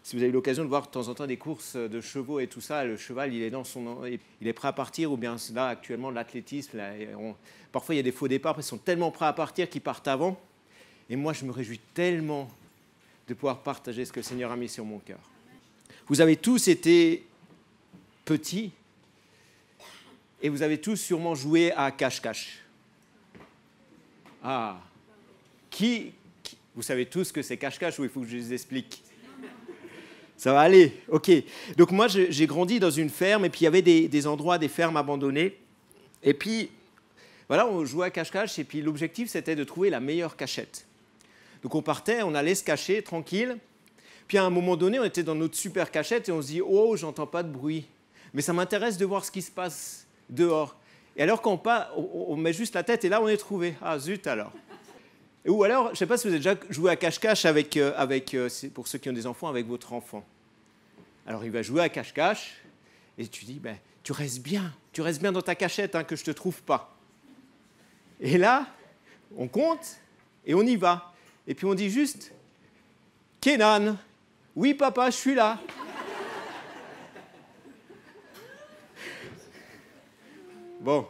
Si vous avez eu l'occasion de voir de temps en temps des courses de chevaux et tout ça, le cheval, il est prêt à partir, ou bien là, actuellement, l'athlétisme, parfois il y a des faux départs, ils sont tellement prêts à partir qu'ils partent avant. Et moi, je me réjouis tellement de pouvoir partager ce que le Seigneur a mis sur mon cœur. Vous avez tous été petits et vous avez tous sûrement joué à cache-cache. Ah, vous savez tous que c'est cache-cache ou il faut que je les explique? Ça va aller, ok. Donc moi, j'ai grandi dans une ferme et puis il y avait des endroits, des fermes abandonnées. Et puis, voilà, on jouait à cache-cache et puis l'objectif, c'était de trouver la meilleure cachette. Donc on partait, on allait se cacher tranquille. Puis à un moment donné, on était dans notre super cachette et on se dit « Oh, j'entends pas de bruit. Mais ça m'intéresse de voir ce qui se passe dehors. » Et alors on met juste la tête et là, on est trouvé. Ah zut alors. Ou alors, je ne sais pas si vous avez déjà joué à cache-cache pour ceux qui ont des enfants, avec votre enfant. Alors il va jouer à cache-cache et tu dis ben, « Tu restes bien dans ta cachette, hein, que je ne te trouve pas. » Et là, on compte et on y va. Et puis on dit juste « Kenan, oui papa, je suis là. » Bon,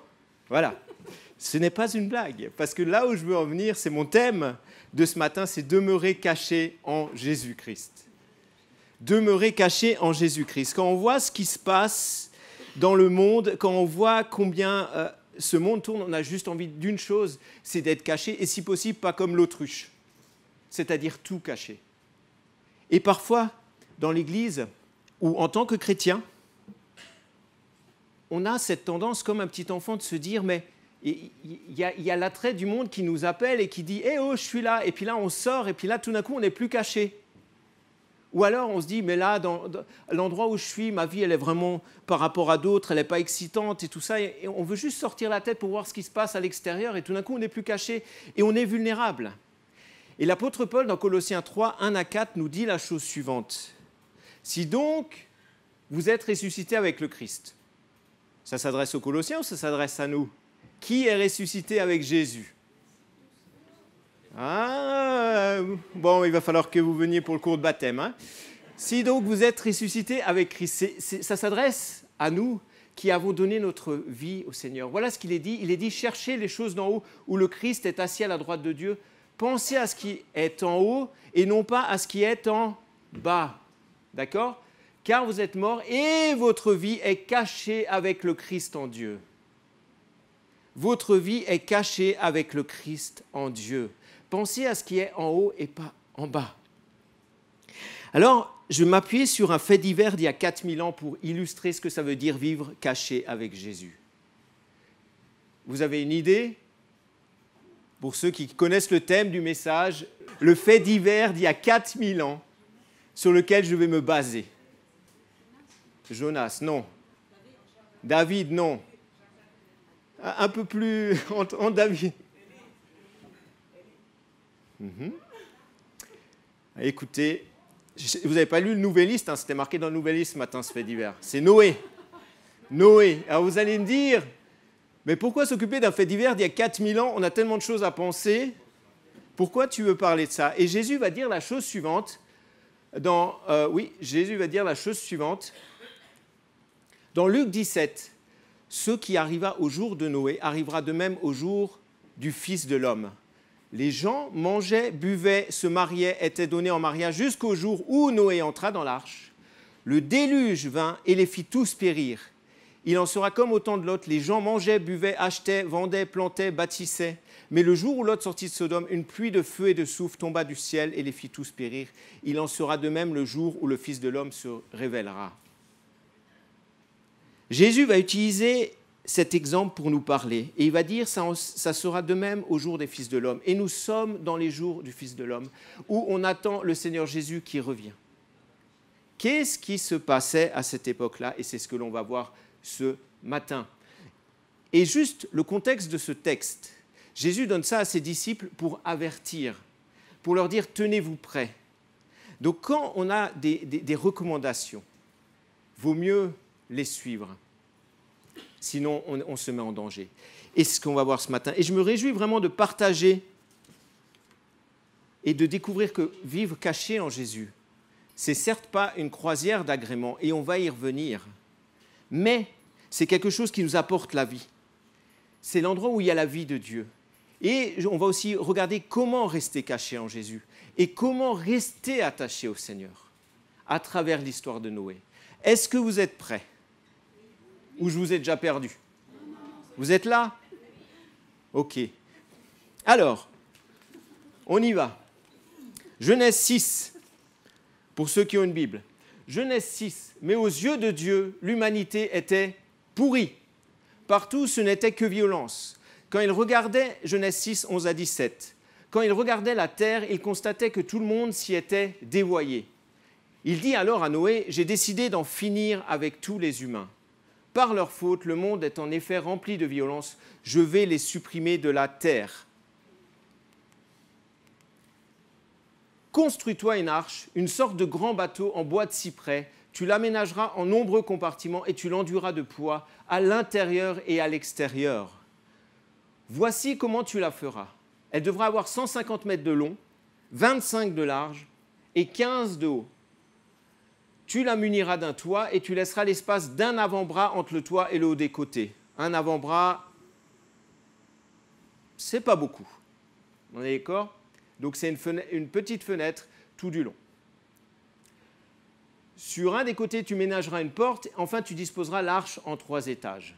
voilà. Ce n'est pas une blague, parce que là où je veux en venir, c'est mon thème de ce matin, c'est demeurer caché en Jésus-Christ. Demeurer caché en Jésus-Christ. Quand on voit ce qui se passe dans le monde, quand on voit combien ce monde tourne, on a juste envie d'une chose, c'est d'être caché, et si possible, pas comme l'autruche, c'est-à-dire tout caché. Et parfois, dans l'Église, ou en tant que chrétien, on a cette tendance, comme un petit enfant, de se dire, mais il y a l'attrait du monde qui nous appelle et qui dit « Eh oh, je suis là !» Et puis là, on sort, et puis là, tout d'un coup, on n'est plus caché. Ou alors, on se dit « Mais là, dans l'endroit où je suis, ma vie, elle est vraiment, par rapport à d'autres, elle n'est pas excitante et tout ça. » Et on veut juste sortir la tête pour voir ce qui se passe à l'extérieur, et tout d'un coup, on n'est plus caché, et on est vulnérable. Et l'apôtre Paul, dans Colossiens 3, 1-4, nous dit la chose suivante. « Si donc, vous êtes ressuscités avec le Christ. » Ça s'adresse aux Colossiens ou ça s'adresse à nous? Qui est ressuscité avec Jésus? Ah, bon, il va falloir que vous veniez pour le cours de baptême. Hein. Si donc vous êtes ressuscités avec Christ, ça s'adresse à nous qui avons donné notre vie au Seigneur. Voilà ce qu'il est dit. Il est dit, cherchez les choses d'en haut où le Christ est assis à la droite de Dieu. Pensez à ce qui est en haut et non pas à ce qui est en bas. D'accord? Car vous êtes morts et votre vie est cachée avec le Christ en Dieu. Votre vie est cachée avec le Christ en Dieu. Pensez à ce qui est en haut et pas en bas. Alors, je vais m'appuyer sur un fait divers d'il y a 4000 ans pour illustrer ce que ça veut dire vivre caché avec Jésus. Vous avez une idée? Pour ceux qui connaissent le thème du message, le fait divers d'il y a 4000 ans sur lequel je vais me baser. Jonas, non. David, non. Un peu plus en David. Écoutez, vous n'avez pas lu le Nouvelliste, hein, c'était marqué dans le Nouvelliste ce matin, ce fait divers. C'est Noé. Noé. Alors vous allez me dire, mais pourquoi s'occuper d'un fait divers d'il y a 4000 ans? On a tellement de choses à penser. Pourquoi tu veux parler de ça? Et Jésus va dire la chose suivante. Jésus va dire la chose suivante. Dans Luc 17, ce qui arriva au jour de Noé arrivera de même au jour du Fils de l'homme. Les gens mangeaient, buvaient, se mariaient, étaient donnés en mariage jusqu'au jour où Noé entra dans l'arche. Le déluge vint et les fit tous périr. Il en sera comme au temps de Lot. Les gens mangeaient, buvaient, achetaient, vendaient, plantaient, bâtissaient. Mais le jour où Lot sortit de Sodome, une pluie de feu et de soufre tomba du ciel et les fit tous périr. Il en sera de même le jour où le Fils de l'homme se révélera. Jésus va utiliser cet exemple pour nous parler. Et il va dire, ça sera de même au jour des fils de l'homme. Et nous sommes dans les jours du Fils de l'homme, où on attend le Seigneur Jésus qui revient. Qu'est-ce qui se passait à cette époque-là? Et c'est ce que l'on va voir ce matin. Et juste le contexte de ce texte. Jésus donne ça à ses disciples pour avertir, pour leur dire, tenez-vous prêts. Donc quand on a des recommandations, vaut mieux les suivre. Sinon, on se met en danger. Et c'est ce qu'on va voir ce matin. Et je me réjouis vraiment de partager et de découvrir que vivre caché en Jésus, C'est certes pas une croisière d'agrément, et on va y revenir, mais c'est quelque chose qui nous apporte la vie. C'est l'endroit où il y a la vie de Dieu. Et on va aussi regarder comment rester caché en Jésus et comment rester attaché au Seigneur à travers l'histoire de Noé. Est-ce que vous êtes prêts? Ou je vous ai déjà perdu? Vous êtes là? Ok. Alors, on y va. Genèse 6, pour ceux qui ont une Bible. Genèse 6, mais aux yeux de Dieu, l'humanité était pourrie. Partout, ce n'était que violence. Quand il regardait, Genèse 6, 11 à 17, quand il regardait la terre, il constatait que tout le monde s'y était dévoyé. Il dit alors à Noé, « J'ai décidé d'en finir avec tous les humains. Par leur faute, le monde est en effet rempli de violence. Je vais les supprimer de la terre. Construis-toi une arche, une sorte de grand bateau en bois de cyprès. Tu l'aménageras en nombreux compartiments et tu l'enduiras de poids à l'intérieur et à l'extérieur. Voici comment tu la feras. Elle devra avoir 150 mètres de long, 25 de large et 15 de haut. Tu la muniras d'un toit et tu laisseras l'espace d'un avant-bras entre le toit et le haut des côtés. Un avant-bras, c'est pas beaucoup. On est d'accord? Donc c'est une petite fenêtre tout du long. Sur un des côtés, tu ménageras une porte. Enfin, tu disposeras l'arche en 3 étages.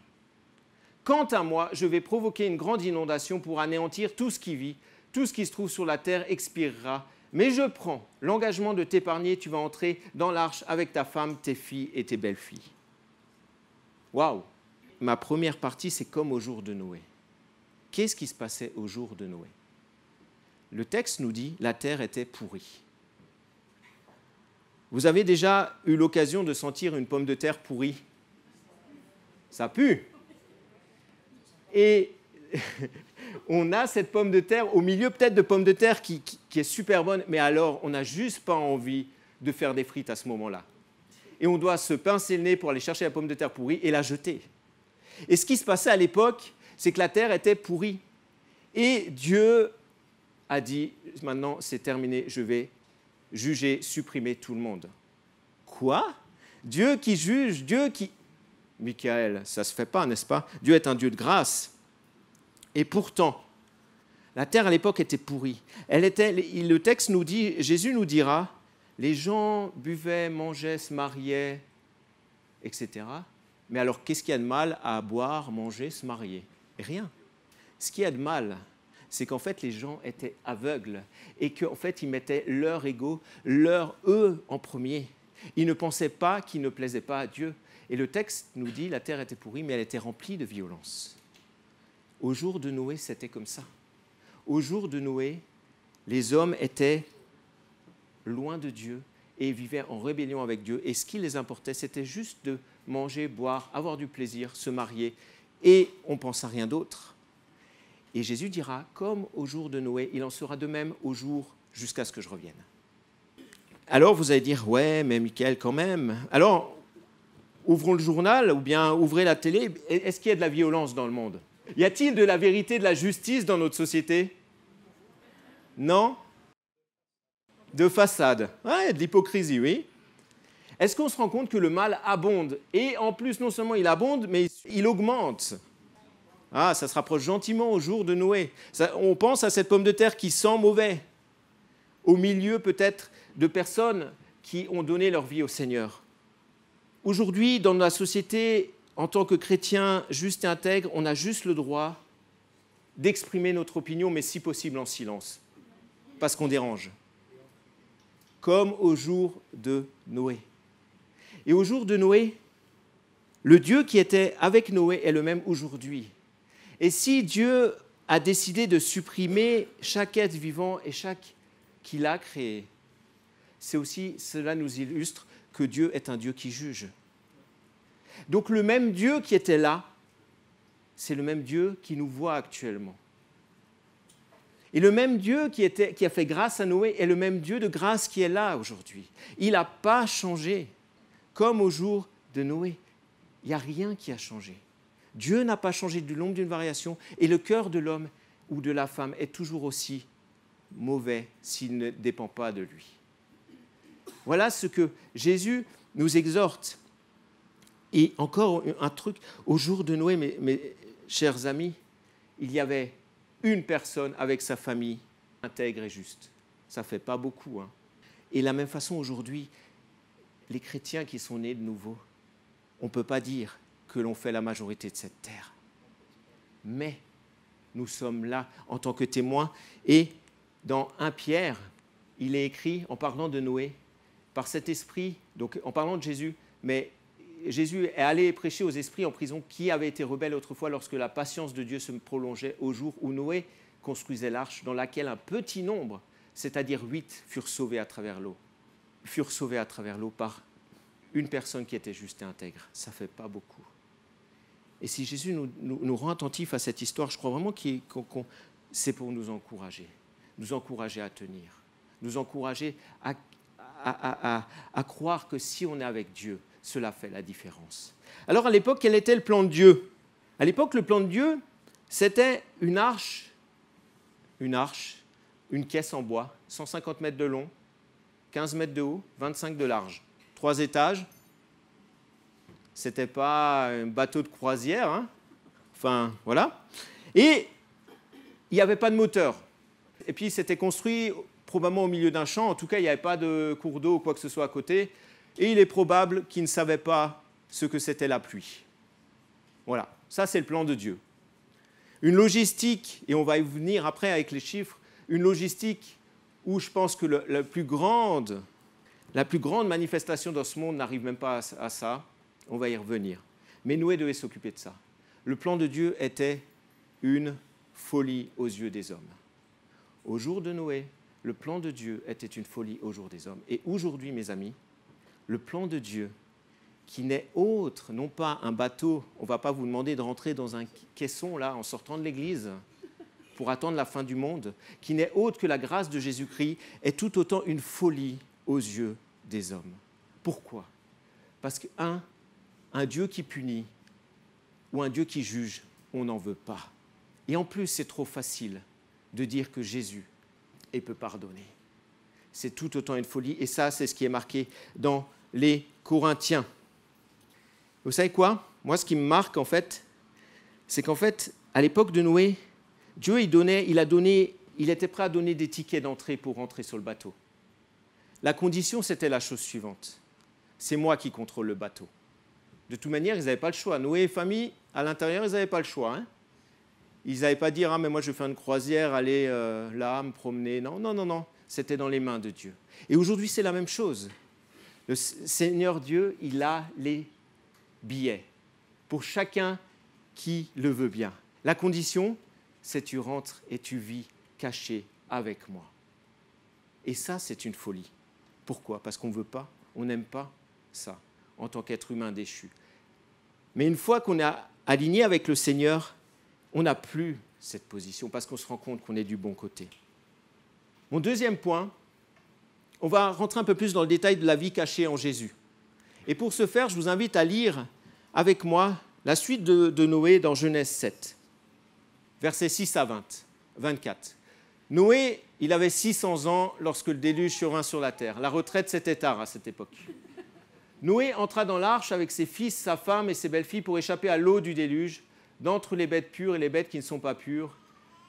Quant à moi, je vais provoquer une grande inondation pour anéantir tout ce qui vit. Tout ce qui se trouve sur la terre expirera. Mais je prends l'engagement de t'épargner. Tu vas entrer dans l'arche avec ta femme, tes filles et tes belles-filles. Waouh! Ma première partie, c'est comme au jour de Noé. Qu'est-ce qui se passait au jour de Noé? Le texte nous dit « la terre était pourrie ». Vous avez déjà eu l'occasion de sentir une pomme de terre pourrie? Ça pue. Et on a cette pomme de terre au milieu peut-être de pommes de terre qui est super bonne, mais alors on n'a juste pas envie de faire des frites à ce moment-là. Et on doit se pincer le nez pour aller chercher la pomme de terre pourrie et la jeter. Et ce qui se passait à l'époque, c'est que la terre était pourrie. Et Dieu a dit, maintenant c'est terminé, je vais juger, supprimer tout le monde. Quoi? Dieu qui juge, Dieu qui... Michael, ça ne se fait pas, n'est-ce pas? Dieu est un Dieu de grâce. Et pourtant, la terre à l'époque était pourrie. Le texte nous dit, Jésus nous dira, les gens buvaient, mangeaient, se mariaient, etc. Mais alors, qu'est-ce qu'il y a de mal à boire, manger, se marier? Rien. Ce qu'il y a de mal, c'est qu'en fait, les gens étaient aveugles et qu'en fait, ils mettaient leur ego, eux en premier. Ils ne pensaient pas qu'ils ne plaisaient pas à Dieu. Et le texte nous dit, la terre était pourrie, mais elle était remplie de violence. Au jour de Noé, c'était comme ça. Au jour de Noé, les hommes étaient loin de Dieu et vivaient en rébellion avec Dieu. Et ce qui les importait, c'était juste de manger, boire, avoir du plaisir, se marier. Et on ne pense à rien d'autre. Et Jésus dira, comme au jour de Noé, il en sera de même au jour jusqu'à ce que je revienne. Alors vous allez dire, ouais, mais Michael, quand même. Alors, ouvrons le journal ou bien ouvrez la télé. Est-ce qu'il y a de la violence dans le monde? Y a-t-il de la vérité, de la justice dans notre société? Non? De façade. Ouais, de l'hypocrisie, oui. Est-ce qu'on se rend compte que le mal abonde? Et en plus, non seulement il abonde, mais il augmente. Ah, ça se rapproche gentiment au jour de Noé. On pense à cette pomme de terre qui sent mauvais, au milieu peut-être de personnes qui ont donné leur vie au Seigneur. Aujourd'hui, dans la société, en tant que chrétiens justes et intègres, on a juste le droit d'exprimer notre opinion, mais si possible en silence, parce qu'on dérange. Comme au jour de Noé. Et au jour de Noé, le Dieu qui était avec Noé est le même aujourd'hui. Et si Dieu a décidé de supprimer chaque être vivant et chaque qu'il a créé, c'est aussi, cela nous illustre que Dieu est un Dieu qui juge. Donc le même Dieu qui était là, c'est le même Dieu qui nous voit actuellement. Et le même Dieu qui a fait grâce à Noé est le même Dieu de grâce qui est là aujourd'hui. Il n'a pas changé, comme au jour de Noé. Il n'y a rien qui a changé. Dieu n'a pas changé du nombre d'une variation et le cœur de l'homme ou de la femme est toujours aussi mauvais s'il ne dépend pas de lui. Voilà ce que Jésus nous exhorte. Et encore un truc, au jour de Noé, mes chers amis, il y avait une personne avec sa famille intègre et juste. Ça ne fait pas beaucoup. Hein. Et de la même façon, aujourd'hui, les chrétiens qui sont nés de nouveau, on ne peut pas dire que l'on fait la majorité de cette terre. Mais nous sommes là en tant que témoins. Et dans 1 Pierre, il est écrit, en parlant de Noé, par cet esprit, donc en parlant de Jésus, mais Jésus est allé prêcher aux esprits en prison qui avaient été rebelles autrefois lorsque la patience de Dieu se prolongeait au jour où Noé construisait l'arche dans laquelle un petit nombre, c'est-à-dire 8, furent sauvés à travers l'eau. Furent sauvés à travers l'eau par une personne qui était juste et intègre. Ça ne fait pas beaucoup. Et si Jésus nous rend attentifs à cette histoire, je crois vraiment que c'est pour nous encourager à tenir, nous encourager à croire que si on est avec Dieu, cela fait la différence. Alors à l'époque, quel était le plan de Dieu ? À l'époque, le plan de Dieu, c'était une arche, une caisse en bois, 150 mètres de long, 15 mètres de haut, 25 de large, 3 étages. Ce n'était pas un bateau de croisière, hein. Enfin, voilà. Et il n'y avait pas de moteur. Et puis, c'était construit probablement au milieu d'un champ. En tout cas, il n'y avait pas de cours d'eau ou quoi que ce soit à côté. Et il est probable qu'ils ne savaient pas ce que c'était la pluie. Voilà, ça c'est le plan de Dieu. Une logistique, et on va y venir après avec les chiffres, une logistique où je pense que la plus grande manifestation dans ce monde n'arrive même pas à ça. On va y revenir. Mais Noé devait s'occuper de ça. Le plan de Dieu était une folie aux yeux des hommes. Au jour de Noé, le plan de Dieu était une folie aux jours des hommes. Et aujourd'hui, mes amis, le plan de Dieu, qui n'est autre, non pas un bateau, on ne va pas vous demander de rentrer dans un caisson là en sortant de l'église pour attendre la fin du monde, qui n'est autre que la grâce de Jésus-Christ, est tout autant une folie aux yeux des hommes. Pourquoi ? Parce qu'un Dieu qui punit ou un Dieu qui juge, on n'en veut pas. Et en plus, c'est trop facile de dire que Jésus peut pardonner. C'est tout autant une folie, et ça, c'est ce qui est marqué dans les Corinthiens. Vous savez quoi ? Moi, ce qui me marque, en fait, c'est qu'en fait, à l'époque de Noé, Dieu, il était prêt à donner des tickets d'entrée pour rentrer sur le bateau. La condition, c'était la chose suivante. C'est moi qui contrôle le bateau. De toute manière, ils n'avaient pas le choix. Noé et famille, à l'intérieur, ils n'avaient pas le choix. Hein. Ils n'avaient pas dit « Ah, mais moi, je vais faire une croisière, aller là, me promener. » Non. C'était dans les mains de Dieu. Et aujourd'hui, c'est la même chose. Le Seigneur Dieu, il a les billets pour chacun qui le veut bien. La condition, c'est tu rentres et tu vis caché avec moi. Et ça, c'est une folie. Pourquoi ? Parce qu'on ne veut pas, on n'aime pas ça en tant qu'être humain déchu. Mais une fois qu'on est aligné avec le Seigneur, on n'a plus cette position parce qu'on se rend compte qu'on est du bon côté. Mon deuxième point, on va rentrer un peu plus dans le détail de la vie cachée en Jésus. Et pour ce faire, je vous invite à lire avec moi la suite de Noé dans Genèse 7, versets 6 à 24. Noé, il avait 600 ans lorsque le déluge survint sur la terre. La retraite, c'était tard à cette époque. Noé entra dans l'arche avec ses fils, sa femme et ses belles-filles pour échapper à l'eau du déluge, d'entre les bêtes pures et les bêtes qui ne sont pas pures,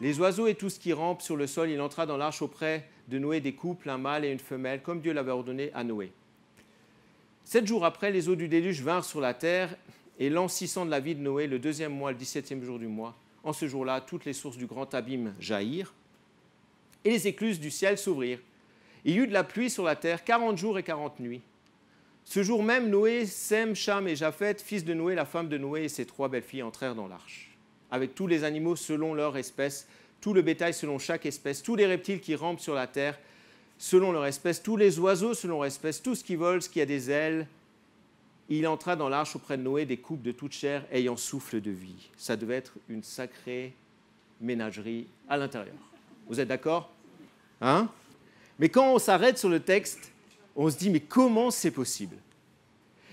les oiseaux et tout ce qui rampe sur le sol. Il entra dans l'arche auprès de Noé des couples, un mâle et une femelle, comme Dieu l'avait ordonné à Noé. 7 jours après, les eaux du déluge vinrent sur la terre, et l'an 600 de la vie de Noé, le 2e mois, le 17e jour du mois, en ce jour-là, toutes les sources du grand abîme jaillirent, et les écluses du ciel s'ouvrirent. Il y eut de la pluie sur la terre 40 jours et 40 nuits. Ce jour même, Noé, Sem, Cham et Japheth, fils de Noé, la femme de Noé et ses 3 belles-filles entrèrent dans l'arche, avec tous les animaux selon leur espèce, tout le bétail selon chaque espèce, tous les reptiles qui rampent sur la terre selon leur espèce, tous les oiseaux selon leur espèce, tout ce qui vole, ce qui a des ailes. Il entra dans l'arche auprès de Noé des couples de toute chair ayant souffle de vie. Ça devait être une sacrée ménagerie à l'intérieur. Vous êtes d'accord ? Hein ? Mais quand on s'arrête sur le texte, on se dit, mais comment c'est possible ?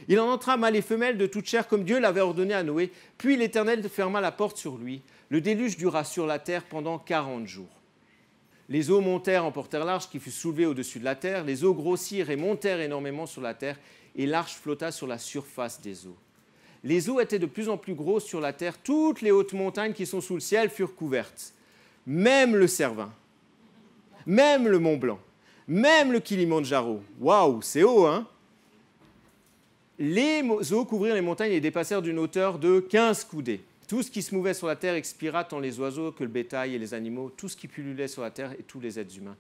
Il en entra mâle et femelle de toute chair comme Dieu l'avait ordonné à Noé. Puis l'Éternel ferma la porte sur lui. Le déluge dura sur la terre pendant 40 jours. Les eaux montèrent, emportèrent l'arche qui fut soulevée au-dessus de la terre. Les eaux grossirent et montèrent énormément sur la terre, et l'arche flotta sur la surface des eaux. Les eaux étaient de plus en plus grosses sur la terre. Toutes les hautes montagnes qui sont sous le ciel furent couvertes. Même le Cervin, même le Mont Blanc, même le Kilimandjaro. Waouh, c'est haut, hein? Les eaux couvrirent les montagnes et dépassèrent d'une hauteur de 15 coudées. Tout ce qui se mouvait sur la terre expira, tant les oiseaux que le bétail et les animaux, tout ce qui pullulait sur la terre et tous les êtres humains.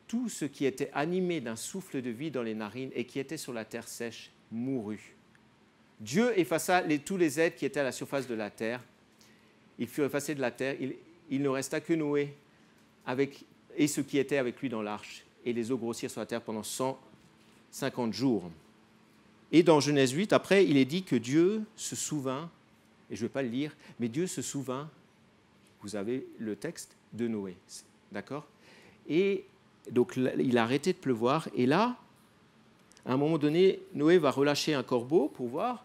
Tout ce qui était animé d'un souffle de vie dans les narines et qui était sur la terre sèche mourut. Dieu effaça tous les êtres qui étaient à la surface de la terre. Ils furent effacés de la terre. Il ne resta que Noé et ceux qui étaient avec lui dans l'arche. Et les eaux grossirent sur la terre pendant 150 jours. Et dans Genèse 8, après, il est dit que Dieu se souvint, et je ne vais pas le lire, mais Dieu se souvint, vous avez le texte, de Noé. D'accord? Et donc, il a arrêté de pleuvoir. Et là, à un moment donné, Noé va relâcher un corbeau pour voir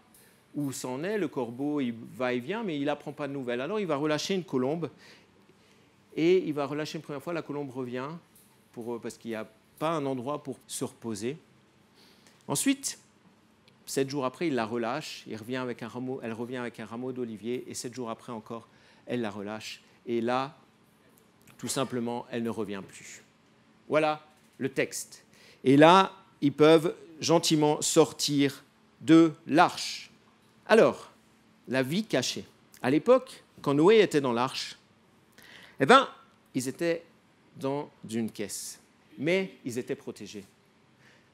où c'en est. Le corbeau, il va et vient, mais il n'apprend pas de nouvelles. Alors, il va relâcher une colombe. Et il va relâcher une première fois, la colombe revient, parce qu'il n'y a pas un endroit pour se reposer. Ensuite, 7 jours après, il la relâche, elle revient avec un rameau d'olivier, et 7 jours après encore, elle la relâche. Et là, tout simplement, elle ne revient plus. Voilà le texte. Et là, ils peuvent gentiment sortir de l'arche. Alors, la vie cachée. À l'époque, quand Noé était dans l'arche, eh bien, ils étaient dans une caisse, mais ils étaient protégés.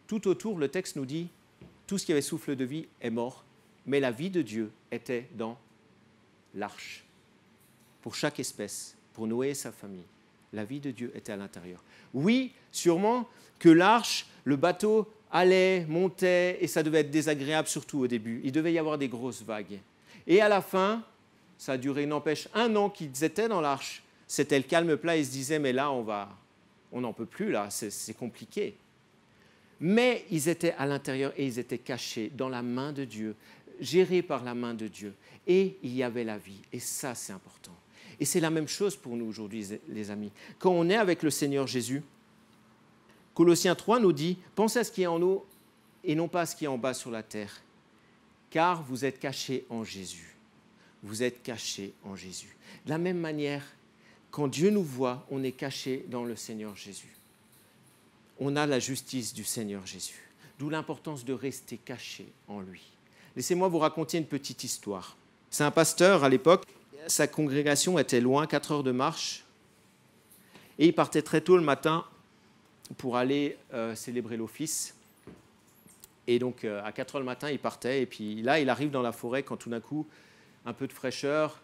Tout autour, le texte nous dit, tout ce qui avait souffle de vie est mort, mais la vie de Dieu était dans l'arche. Pour chaque espèce, pour Noé et sa famille, la vie de Dieu était à l'intérieur. Oui, sûrement que l'arche, le bateau allait, montait, et ça devait être désagréable, surtout au début. Il devait y avoir des grosses vagues. Et à la fin, ça a duré, n'empêche, 1 an qu'ils étaient dans l'arche. C'était le calme plat, ils se disaient, mais là, on n'en peut plus, là, c'est compliqué. Mais ils étaient à l'intérieur et ils étaient cachés dans la main de Dieu, gérés par la main de Dieu. Et il y avait la vie. Et ça, c'est important. Et c'est la même chose pour nous aujourd'hui, les amis. Quand on est avec le Seigneur Jésus, Colossiens 3 nous dit, pensez à ce qui est en haut et non pas à ce qui est en bas sur la terre. Car vous êtes cachés en Jésus. Vous êtes cachés en Jésus. De la même manière, quand Dieu nous voit, on est caché dans le Seigneur Jésus. On a la justice du Seigneur Jésus. D'où l'importance de rester caché en lui. Laissez-moi vous raconter une petite histoire. C'est un pasteur à l'époque, sa congrégation était loin, 4 heures de marche, et il partait très tôt le matin pour aller célébrer l'office. Et donc, à 4 heures le matin, il partait, et puis là, il arrive dans la forêt quand tout d'un coup, un peu de fraîcheur,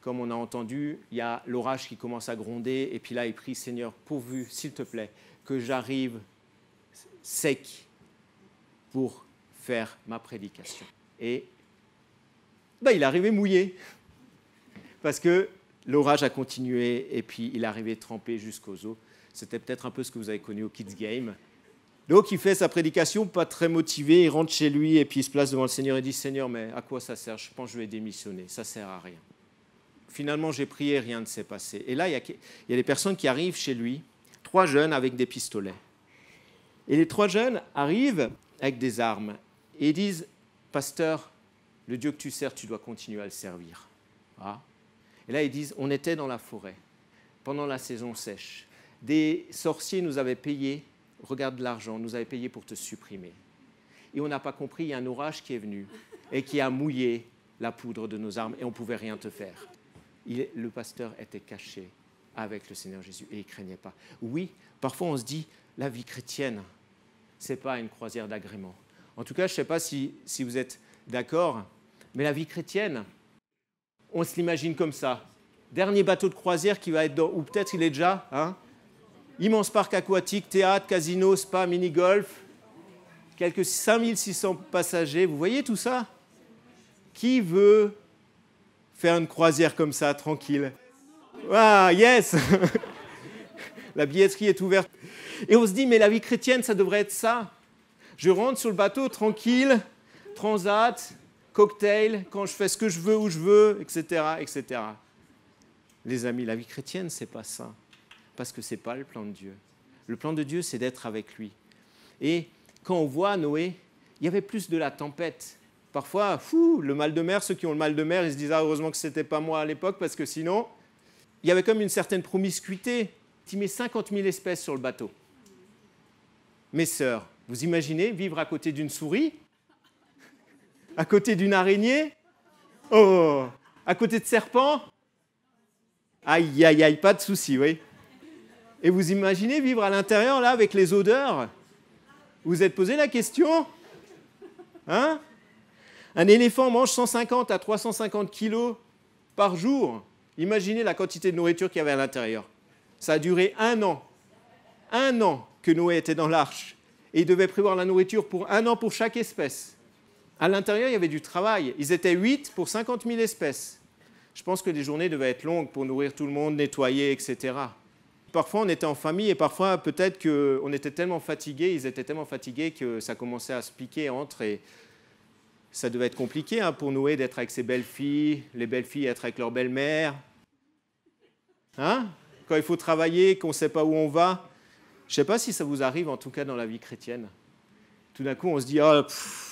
comme on a entendu, il y a l'orage qui commence à gronder, et puis là, il prie, Seigneur, pourvu, s'il te plaît, que j'arrive sec pour faire ma prédication. Et il est arrivé mouillé, parce que l'orage a continué, et puis il est arrivé trempé jusqu'aux os. C'était peut-être un peu ce que vous avez connu au Kids Game. Donc il fait sa prédication, pas très motivé, il rentre chez lui, et puis il se place devant le Seigneur et dit, Seigneur, mais à quoi ça sert? Je pense que je vais démissionner, ça ne sert à rien. Finalement, j'ai prié, rien ne s'est passé. Et là, il y a des personnes qui arrivent chez lui, 3 jeunes avec des pistolets. Et les 3 jeunes arrivent avec des armes et disent, Pasteur, le Dieu que tu sers, tu dois continuer à le servir. Ah. Et là, ils disent, on était dans la forêt, pendant la saison sèche. Des sorciers nous avaient payé, regarde l'argent, nous avaient payé pour te supprimer. Et on n'a pas compris, il y a un orage qui est venu et qui a mouillé la poudre de nos armes et on ne pouvait rien te faire. Le pasteur était caché avec le Seigneur Jésus et il ne craignait pas. Oui, parfois on se dit, la vie chrétienne, ce n'est pas une croisière d'agrément. En tout cas, je ne sais pas si vous êtes d'accord, mais la vie chrétienne, on se l'imagine comme ça. Dernier bateau de croisière qui va être dans, ou peut-être il est déjà, hein, immense parc aquatique, théâtre, casino, spa, mini-golf, quelques 5600 passagers. Vous voyez tout ça? Qui veut faire une croisière comme ça, tranquille? Ah, yes. La billetterie est ouverte. Et on se dit, mais la vie chrétienne, ça devrait être ça. Je rentre sur le bateau, tranquille, transat, cocktail, quand je fais ce que je veux, où je veux, etc., etc. Les amis, la vie chrétienne, c'est pas ça. parce que ce n'est pas le plan de Dieu. Le plan de Dieu, c'est d'être avec lui. Et quand on voit Noé, il y avait plus de la tempête. Parfois, le mal de mer, ceux qui ont le mal de mer, ils se disent « Ah, heureusement que ce n'était pas moi à l'époque, parce que sinon… » Il y avait comme une certaine promiscuité. Tu mets 50 000 espèces sur le bateau. Mes sœurs, vous imaginez vivre à côté d'une souris? À côté d'une araignée? Oh! À côté de serpents? Aïe, aïe, aïe, pas de souci, oui. Et vous imaginez vivre à l'intérieur, là, avec les odeurs? Vous vous êtes posé la question? Hein? Un éléphant mange 150 à 350 kilos par jour. Imaginez la quantité de nourriture qu'il y avait à l'intérieur. Ça a duré 1 an. 1 an que Noé était dans l'arche. Et il devait prévoir la nourriture pour 1 an pour chaque espèce. À l'intérieur, il y avait du travail. Ils étaient 8 pour 50 000 espèces. Je pense que les journées devaient être longues pour nourrir tout le monde, nettoyer, etc. Parfois, on était en famille et parfois, peut-être qu'on était tellement fatigués, ils étaient tellement fatigués que ça commençait à se piquer entre. Et ça devait être compliqué pour Noé d'être avec ses belles-filles, les belles-filles être avec leur belle-mère. Hein? Quand il faut travailler, qu'on ne sait pas où on va. Je ne sais pas si ça vous arrive, en tout cas dans la vie chrétienne. Tout d'un coup, on se dit « Ah,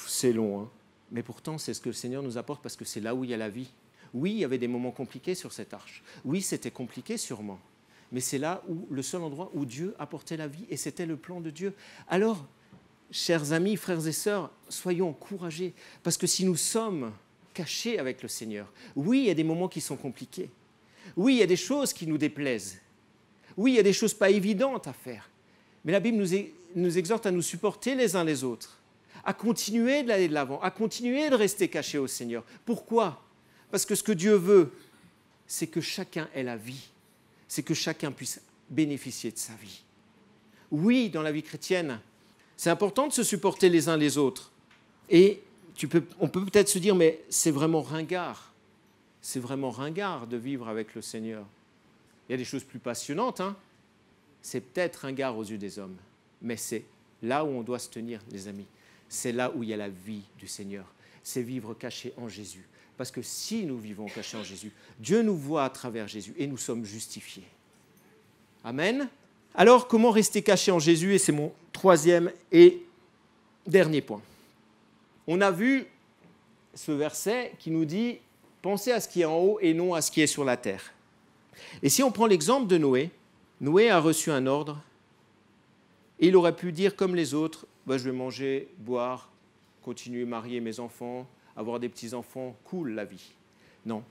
c'est long. Hein. » Mais pourtant, c'est ce que le Seigneur nous apporte parce que c'est là où il y a la vie. Oui, il y avait des moments compliqués sur cette arche. Oui, c'était compliqué sûrement. Mais c'est là où le seul endroit où Dieu apportait la vie et c'était le plan de Dieu. Alors, chers amis, frères et sœurs, soyons encouragés parce que si nous sommes cachés avec le Seigneur, oui, il y a des moments qui sont compliqués. Oui, il y a des choses qui nous déplaisent. Oui, il y a des choses pas évidentes à faire. Mais la Bible nous exhorte à nous supporter les uns les autres, à continuer d'aller de l'avant, à continuer de rester cachés au Seigneur. Pourquoi? Parce que ce que Dieu veut, c'est que chacun ait la vie, c'est que chacun puisse bénéficier de sa vie. Oui, dans la vie chrétienne, c'est important de se supporter les uns les autres. Et on peut peut-être se dire, mais c'est vraiment ringard. C'est vraiment ringard de vivre avec le Seigneur. Il y a des choses plus passionnantes, hein. C'est peut-être ringard aux yeux des hommes, mais c'est là où on doit se tenir, les amis. C'est là où il y a la vie du Seigneur. C'est vivre caché en Jésus. Parce que si nous vivons cachés en Jésus, Dieu nous voit à travers Jésus et nous sommes justifiés. Amen. Alors, comment rester caché en Jésus? Et c'est mon 3e et dernier point. On a vu ce verset qui nous dit « Pensez à ce qui est en haut et non à ce qui est sur la terre ». Et si on prend l'exemple de Noé, Noé a reçu un ordre et il aurait pu dire comme les autres, je vais manger, boire, continuer à marier mes enfants, avoir des petits-enfants, cool la vie. Non,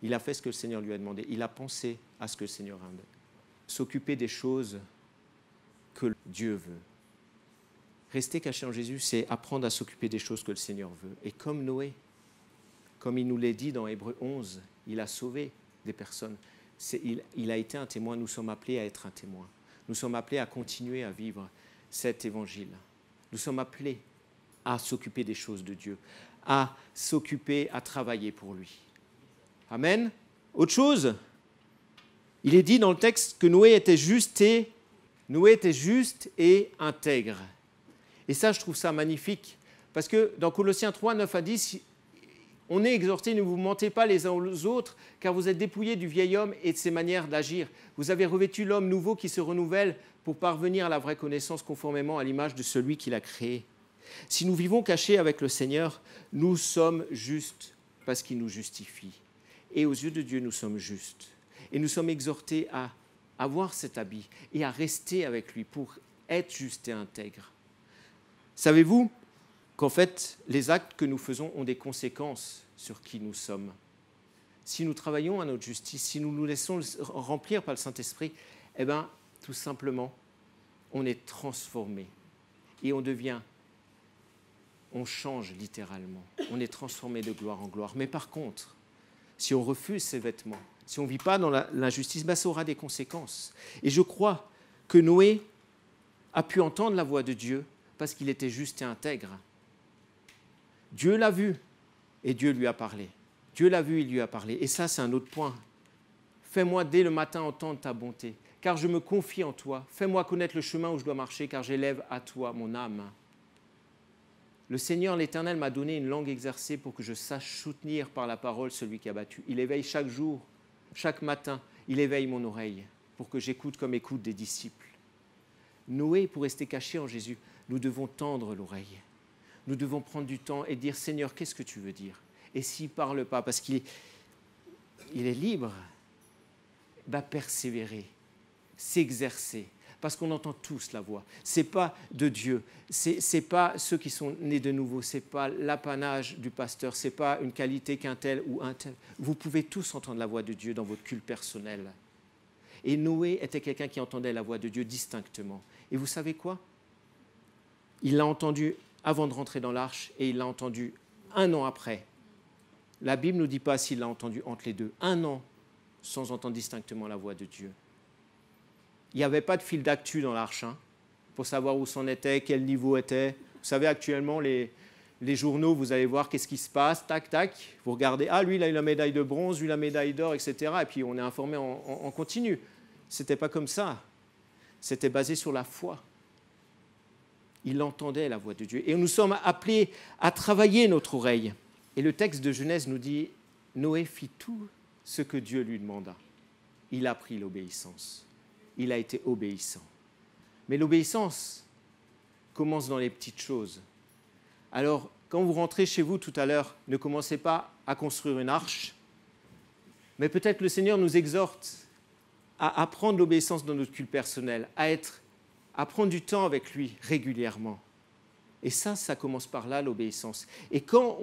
il a fait ce que le Seigneur lui a demandé. Il a pensé à ce que le Seigneur a demandé. S'occuper des choses que Dieu veut. Rester caché en Jésus, c'est apprendre à s'occuper des choses que le Seigneur veut. Et comme Noé, comme il nous l'a dit dans Hébreux 11, il a sauvé des personnes. Il a été un témoin, nous sommes appelés à être un témoin. Nous sommes appelés à continuer à vivre cet évangile. Nous sommes appelés à s'occuper des choses de Dieu, à s'occuper, à travailler pour lui. Amen. Autre chose, il est dit dans le texte que Noé était juste et intègre. Et ça, je trouve ça magnifique, parce que dans Colossiens 3, 9 à 10, on est exhorté, ne vous mentez pas les uns aux autres, car vous êtes dépouillés du vieil homme et de ses manières d'agir. Vous avez revêtu l'homme nouveau qui se renouvelle pour parvenir à la vraie connaissance conformément à l'image de celui qui l'a créé. Si nous vivons cachés avec le Seigneur, nous sommes justes parce qu'il nous justifie. Et aux yeux de Dieu, nous sommes justes. Et nous sommes exhortés à avoir cet habit et à rester avec lui pour être justes et intègres. Savez-vous qu'en fait, les actes que nous faisons ont des conséquences sur qui nous sommes? Si nous travaillons à notre justice, si nous nous laissons remplir par le Saint-Esprit, eh bien, tout simplement, on est transformé et on change littéralement. On est transformé de gloire en gloire. Mais par contre, si on refuse ces vêtements, si on ne vit pas dans l'injustice, ça aura des conséquences. Et je crois que Noé a pu entendre la voix de Dieu parce qu'il était juste et intègre. Dieu l'a vu et Dieu lui a parlé. Dieu l'a vu, il lui a parlé. Et ça, c'est un autre point. Fais-moi dès le matin entendre ta bonté, car je me confie en toi. Fais-moi connaître le chemin où je dois marcher, car j'élève à toi mon âme. Le Seigneur, l'Éternel, m'a donné une langue exercée pour que je sache soutenir par la parole celui qui a battu. Il éveille chaque jour, chaque matin, il éveille mon oreille pour que j'écoute comme écoutent des disciples. Noé, pour rester caché en Jésus, nous devons tendre l'oreille. Nous devons prendre du temps et dire, Seigneur, qu'est-ce que tu veux dire? Et s'il ne parle pas, parce qu'il est libre, persévérer, s'exercer, parce qu'on entend tous la voix. Ce n'est pas de Dieu, ce n'est pas ceux qui sont nés de nouveau, ce n'est pas l'apanage du pasteur, ce n'est pas une qualité qu'un tel ou un tel. Vous pouvez tous entendre la voix de Dieu dans votre culte personnel. Et Noé était quelqu'un qui entendait la voix de Dieu distinctement. Et vous savez quoi? Il l'a entendu avant de rentrer dans l'arche et il l'a entendu 1 an après. La Bible ne nous dit pas s'il l'a entendu entre les deux. 1 an sans entendre distinctement la voix de Dieu. Il n'y avait pas de fil d'actu dans l'arche pour savoir où c'en était, quel niveau était. Vous savez, actuellement, les journaux, vous allez voir qu'est-ce qui se passe, tac, tac. Vous regardez, lui, il a eu la médaille de bronze, lui, la médaille d'or, etc. Et puis, on est informé en continu. Ce n'était pas comme ça. C'était basé sur la foi. Il entendait la voix de Dieu. Et nous sommes appelés à travailler notre oreille. Et le texte de Genèse nous dit, Noé fit tout ce que Dieu lui demanda. Il a pris l'obéissance. Il a été obéissant. Mais l'obéissance commence dans les petites choses. Alors, quand vous rentrez chez vous tout à l'heure, ne commencez pas à construire une arche, mais peut-être que le Seigneur nous exhorte à apprendre l'obéissance dans notre culte personnel, à prendre du temps avec lui régulièrement. Et ça commence par là, l'obéissance. Et quand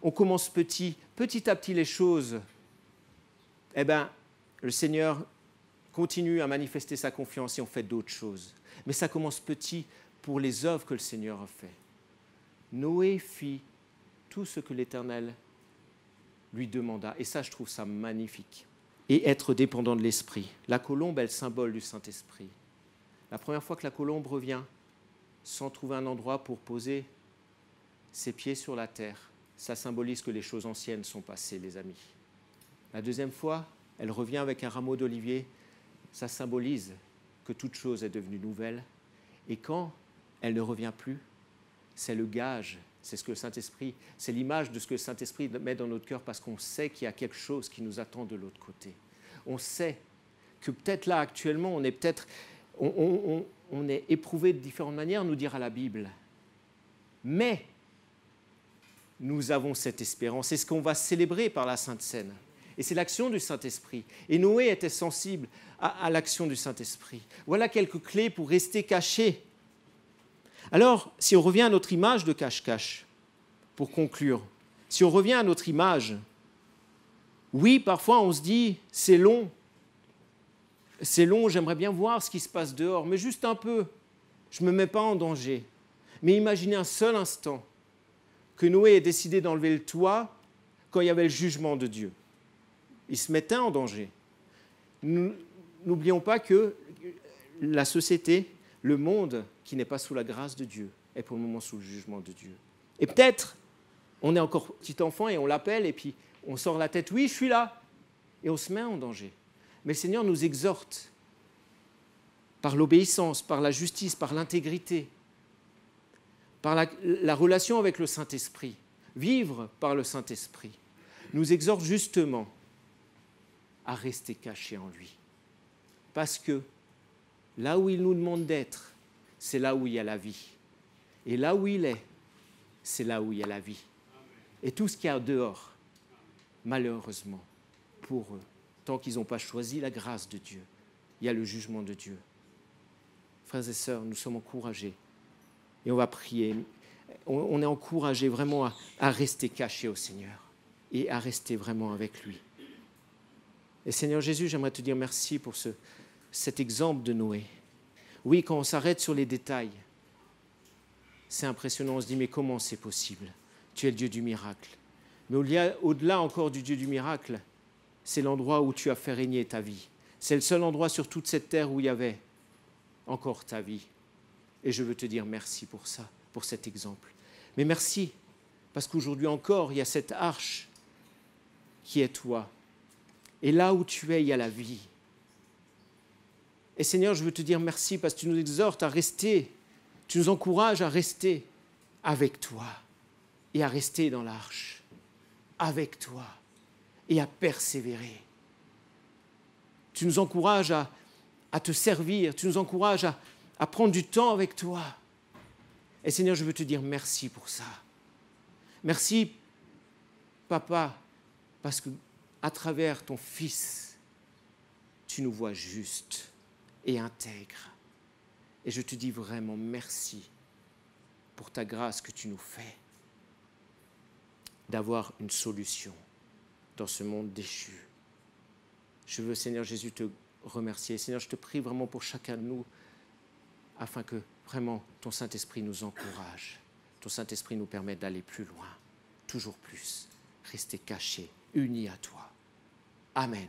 on commence petit à petit les choses, le Seigneur continue à manifester sa confiance et on fait d'autres choses. Mais ça commence petit pour les œuvres que le Seigneur a fait. Noé fit tout ce que l'Éternel lui demanda. Et ça, je trouve ça magnifique. Et être dépendant de l'Esprit. La colombe est le symbole du Saint-Esprit. La première fois que la colombe revient, sans trouver un endroit pour poser ses pieds sur la terre, ça symbolise que les choses anciennes sont passées, les amis. La deuxième fois, elle revient avec un rameau d'olivier. Ça symbolise que toute chose est devenue nouvelle. Et quand elle ne revient plus, c'est le gage, c'est ce que le Saint-Esprit, c'est l'image de ce que le Saint-Esprit met dans notre cœur parce qu'on sait qu'il y a quelque chose qui nous attend de l'autre côté. On sait que peut-être là, actuellement, on est éprouvé de différentes manières, nous dira la Bible. Mais nous avons cette espérance. C'est ce qu'on va célébrer par la Sainte Seine. Et c'est l'action du Saint-Esprit. Et Noé était sensible à l'action du Saint-Esprit. Voilà quelques clés pour rester caché. Alors, si on revient à notre image de cache-cache, pour conclure, si on revient à notre image, oui, parfois on se dit, c'est long, j'aimerais bien voir ce qui se passe dehors, mais juste un peu, je ne me mets pas en danger. Mais imaginez un seul instant que Noé ait décidé d'enlever le toit quand il y avait le jugement de Dieu. Il se mettait en danger. N'oublions pas que la société, le monde qui n'est pas sous la grâce de Dieu, est pour le moment sous le jugement de Dieu. Et peut-être, on est encore petit enfant et on l'appelle et puis on sort la tête, oui, je suis là. Et on se met en danger. Mais le Seigneur nous exhorte par l'obéissance, par la justice, par l'intégrité, par la relation avec le Saint-Esprit, vivre par le Saint-Esprit, nous exhorte justement à rester cachés en lui. Parce que là où il nous demande d'être, c'est là où il y a la vie. Et là où il est, c'est là où il y a la vie. Et tout ce qu'il y a dehors, malheureusement, pour eux, tant qu'ils n'ont pas choisi la grâce de Dieu, il y a le jugement de Dieu. Frères et sœurs, nous sommes encouragés. Et on va prier. On est encouragés vraiment à rester cachés au Seigneur et à rester vraiment avec lui. Et Seigneur Jésus, j'aimerais te dire merci pour cet exemple de Noé. Oui, quand on s'arrête sur les détails, c'est impressionnant, on se dit, mais comment c'est possible? Tu es le Dieu du miracle. Mais au-delà encore du Dieu du miracle, c'est l'endroit où tu as fait régner ta vie. C'est le seul endroit sur toute cette terre où il y avait encore ta vie. Et je veux te dire merci pour ça, pour cet exemple. Mais merci, parce qu'aujourd'hui encore, il y a cette arche qui est toi. Et là où tu es, il y a la vie. Et Seigneur, je veux te dire merci parce que tu nous exhortes à rester, tu nous encourages à rester avec toi et à rester dans l'arche, avec toi et à persévérer. Tu nous encourages à à te servir, tu nous encourages à prendre du temps avec toi. Et Seigneur, je veux te dire merci pour ça. Merci, Papa, parce qu'à travers ton Fils, tu nous vois justes et intègres. Et je te dis vraiment merci pour ta grâce que tu nous fais d'avoir une solution dans ce monde déchu. Je veux, Seigneur Jésus, te remercier. Seigneur, je te prie vraiment pour chacun de nous, afin que vraiment ton Saint-Esprit nous encourage. Ton Saint-Esprit nous permette d'aller plus loin, toujours plus, rester cachés, unis à toi. Amen.